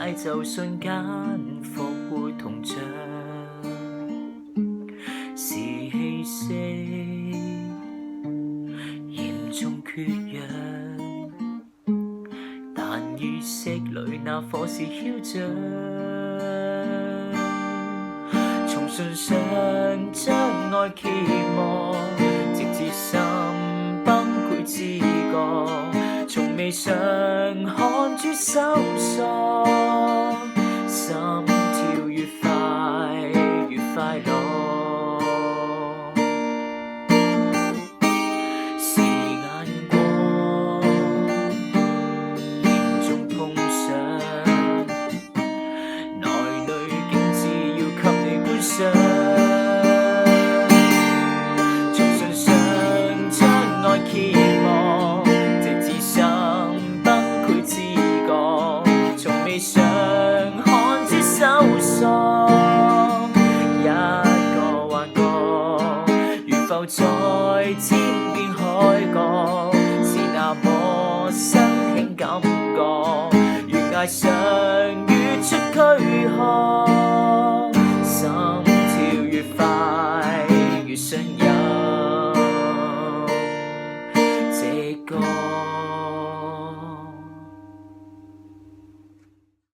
解就瞬間復活銅像，是氣息嚴重缺氧，但意識裏那火是囂張，從唇上將愛揭幕，直至心崩潰知覺，從未想看主收縮，心跳越快越快樂，是眼光嚴重碰上，內裏竟只要給你觀賞，從唇上將愛揭幕，直至心崩潰知覺，從未想看主收縮，一個幻覺如浮在天邊海角，是那麼新興感覺，如崖上月出軀殼。